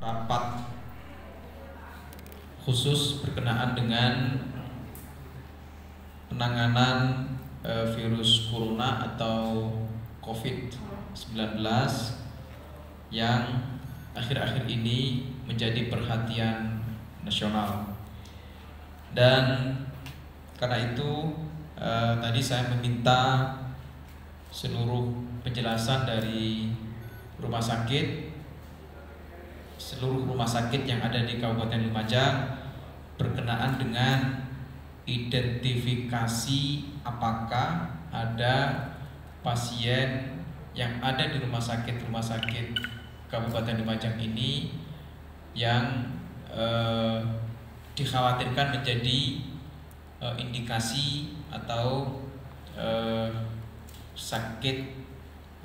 rapat khusus berkenaan dengan penanganan virus corona atau COVID-19 yang akhir-akhir ini menjadi perhatian nasional. Dan karena itu tadi saya meminta seluruh penjelasan dari seluruh rumah sakit yang ada di Kabupaten Lumajang berkenaan dengan identifikasi apakah ada pasien yang ada di rumah sakit Kabupaten Lumajang ini yang dikhawatirkan menjadi indikasi atau sakit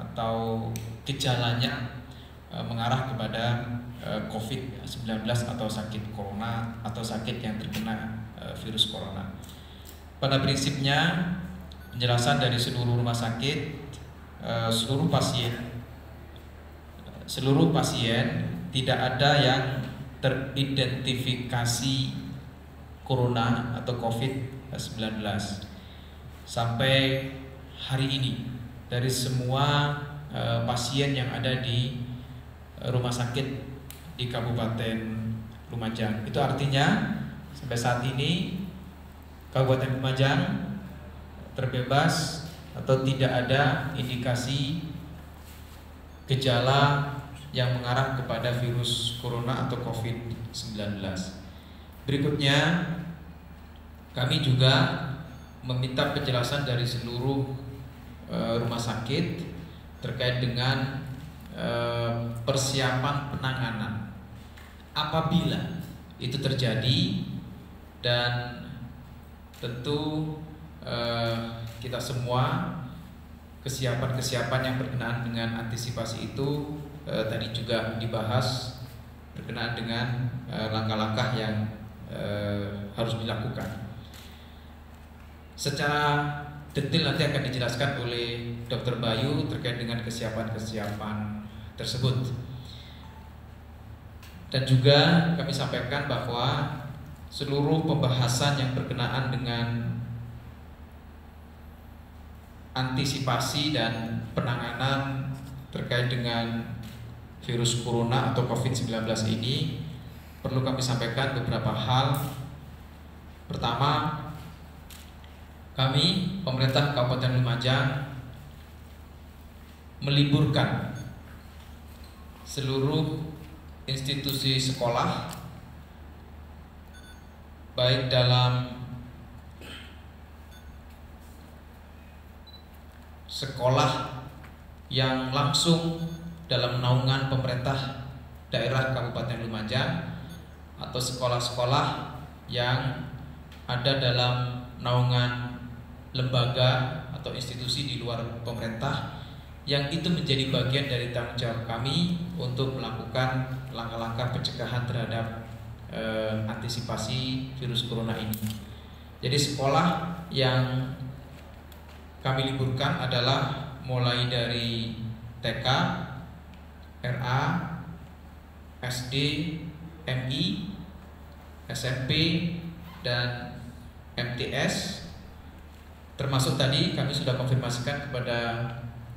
atau gejalanya mengarah kepada COVID-19 atau sakit corona atau sakit yang terkena virus corona. Pada prinsipnya penjelasan dari seluruh rumah sakit, seluruh pasien tidak ada yang teridentifikasi corona atau COVID-19 sampai hari ini. Dari semua pasien yang ada di rumah sakit di Kabupaten Lumajang, itu artinya sampai saat ini Kabupaten Lumajang terbebas atau tidak ada indikasi gejala yang mengarah kepada virus corona atau COVID-19. Berikutnya kami juga meminta penjelasan dari seluruh rumah sakit terkait dengan persiapan penanganan apabila itu terjadi, dan tentu kita semua kesiapan yang berkenaan dengan antisipasi itu tadi juga dibahas berkenaan dengan langkah-langkah yang harus dilakukan. Secara detail nanti akan dijelaskan oleh Dr. Bayu terkait dengan kesiapan tersebut. Dan juga kami sampaikan bahwa seluruh pembahasan yang berkenaan dengan antisipasi dan penanganan terkait dengan virus corona atau COVID-19 ini perlu kami sampaikan beberapa hal. Pertama, kami pemerintah Kabupaten Lumajang meliburkan seluruh institusi sekolah, baik dalam sekolah yang langsung dalam naungan pemerintah daerah Kabupaten Lumajang atau sekolah-sekolah yang ada dalam naungan lembaga atau institusi di luar pemerintah, yang itu menjadi bagian dari tanggung jawab kami untuk melakukan langkah-langkah pencegahan terhadap antisipasi virus corona ini. Jadi sekolah yang kami liburkan adalah mulai dari TK, RA, SD, MI, SMP, dan MTS. Termasuk tadi kami sudah konfirmasikan kepada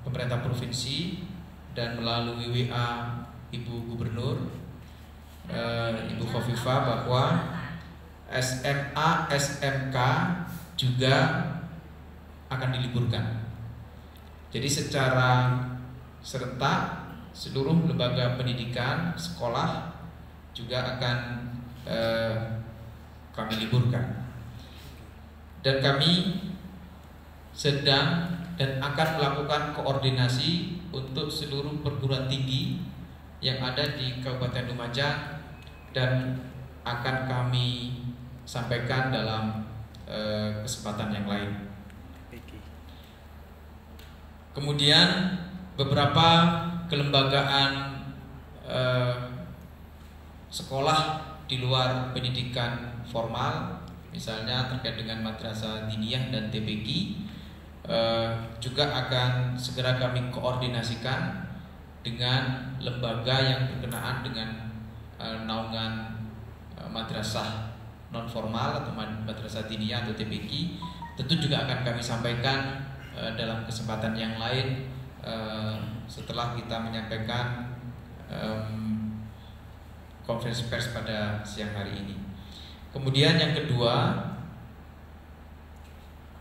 pemerintah provinsi dan melalui WA Ibu Gubernur, Ibu Khofifah, bahwa SMA, SMK juga akan diliburkan. Jadi secara serentak seluruh lembaga pendidikan, sekolah juga akan kami liburkan. Dan kami sedang dan akan melakukan koordinasi untuk seluruh perguruan tinggi yang ada di Kabupaten Lumajang, dan akan kami sampaikan dalam kesempatan yang lain. Kemudian beberapa kelembagaan sekolah di luar pendidikan formal, misalnya terkait dengan Madrasah Diniyah dan TPQ, juga akan segera kami koordinasikan dengan lembaga yang berkenaan dengan naungan madrasah non formal atau madrasah diniyah atau TPQ, tentu juga akan kami sampaikan dalam kesempatan yang lain setelah kita menyampaikan konferensi pers pada siang hari ini. Kemudian yang kedua,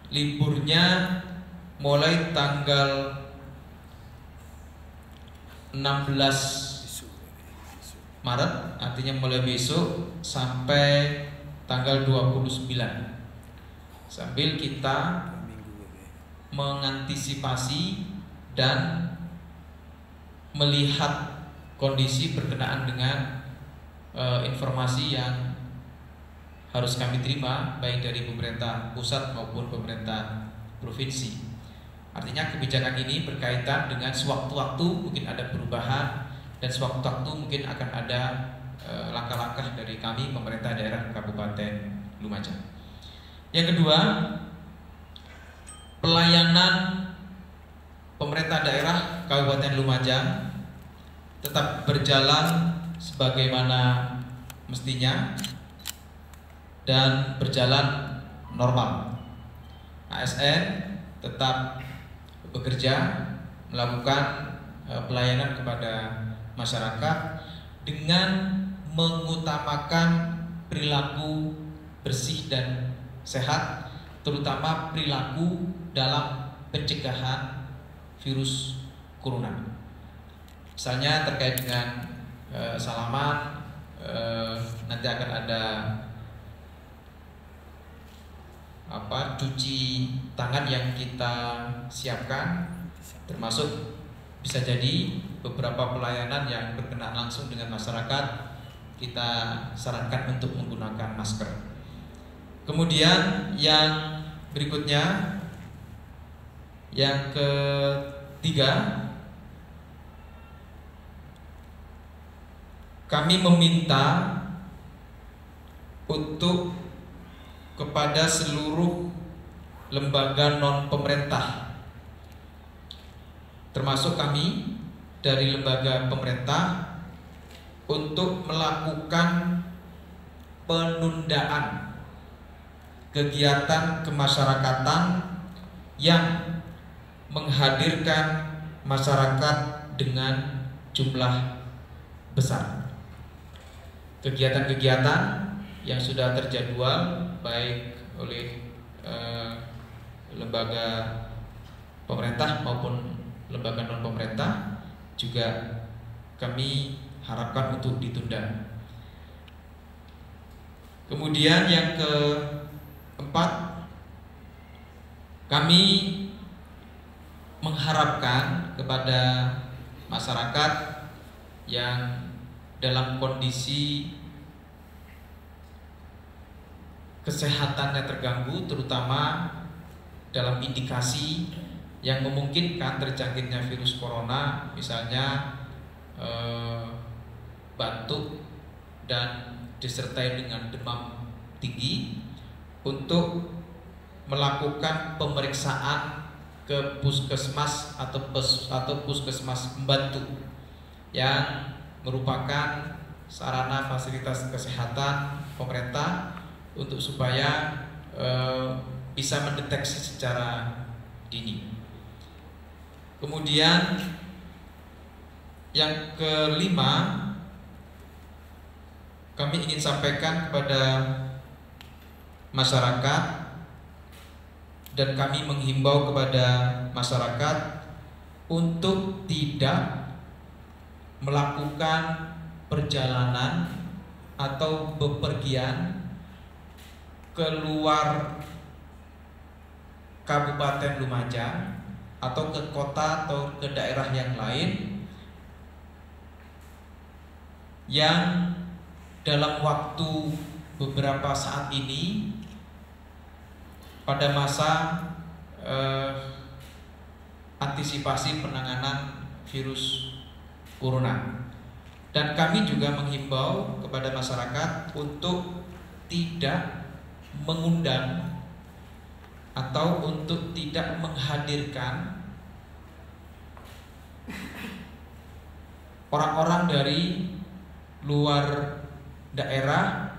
liburnya mulai tanggal 16 Maret, artinya mulai besok sampai tanggal 29, sambil kita mengantisipasi dan melihat kondisi berkenaan dengan informasi yang harus kami terima baik dari pemerintah pusat maupun pemerintah provinsi. Artinya kebijakan ini berkaitan dengan sewaktu-waktu mungkin ada perubahan dan sewaktu-waktu mungkin akan ada langkah-langkah dari kami pemerintah daerah Kabupaten Lumajang. Yang kedua, pelayanan pemerintah daerah Kabupaten Lumajang tetap berjalan sebagaimana mestinya dan berjalan normal. ASN tetap bekerja melakukan pelayanan kepada masyarakat dengan mengutamakan perilaku bersih dan sehat, terutama perilaku dalam pencegahan virus corona. Misalnya terkait dengan salaman, nanti akan ada cuci tangan yang kita siapkan, termasuk bisa jadi beberapa pelayanan yang berkenaan langsung dengan masyarakat kita sarankan untuk menggunakan masker. Kemudian yang berikutnya, yang ketiga, kami meminta untuk kepada seluruh lembaga non pemerintah, termasuk kami dari lembaga pemerintah, untuk melakukan penundaan kegiatan kemasyarakatan yang menghadirkan masyarakat dengan jumlah besar. Kegiatan-kegiatan yang sudah terjadwal baik oleh lembaga pemerintah maupun lembaga non pemerintah juga kami harapkan untuk ditunda. Kemudian yang keempat, kami mengharapkan kepada masyarakat yang dalam kondisi kesehatannya terganggu, terutama dalam indikasi yang memungkinkan terjangkitnya virus corona, misalnya batuk dan disertai dengan demam tinggi, untuk melakukan pemeriksaan ke puskesmas atau puskesmas pembantu yang merupakan sarana fasilitas kesehatan pemerintah untuk supaya bisa mendeteksi secara dini. Kemudian yang kelima, kami ingin sampaikan kepada masyarakat dan kami menghimbau kepada masyarakat untuk tidak melakukan perjalanan atau bepergian keluar Kabupaten Lumajang atau ke kota atau ke daerah yang lain yang dalam waktu beberapa saat ini pada masa antisipasi penanganan virus corona. Dan kami juga menghimbau kepada masyarakat untuk tidak mengundang atau untuk tidak menghadirkan orang-orang dari luar daerah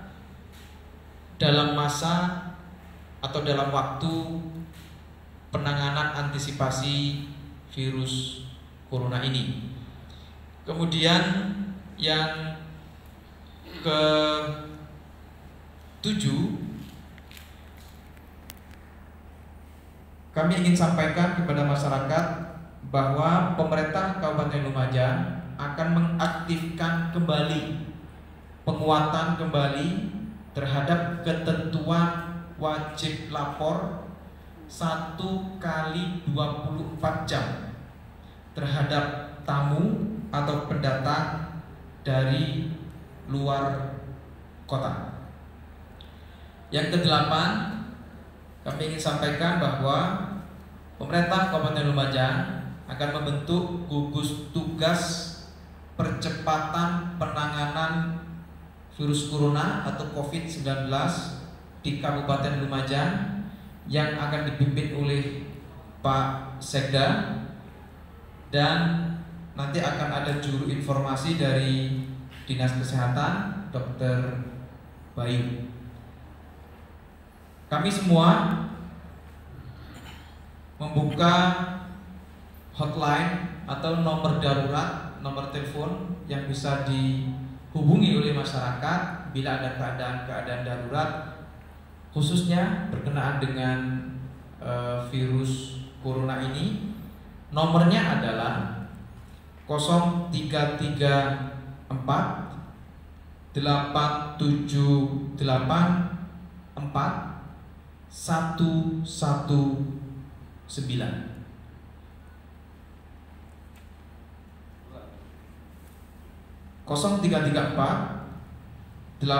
dalam masa atau dalam waktu penanganan antisipasi virus corona ini. Kemudian yang ke-7, kami ingin sampaikan kepada masyarakat bahwa pemerintah Kabupaten Lumajang akan mengaktifkan kembali, penguatan kembali terhadap ketentuan wajib lapor 1 kali 24 jam terhadap tamu atau pendatang dari luar kota. Yang ke-8, kami ingin sampaikan bahwa pemerintah Kabupaten Lumajang akan membentuk gugus tugas percepatan penanganan virus corona atau COVID-19 di Kabupaten Lumajang yang akan dipimpin oleh Pak Sekda, dan nanti akan ada juru informasi dari Dinas Kesehatan, Dr. Bayu. Kami semua membuka hotline atau nomor darurat, nomor telepon yang bisa dihubungi oleh masyarakat bila ada keadaan darurat, khususnya berkenaan dengan virus corona ini. Nomornya adalah 0334 878 4119. 0334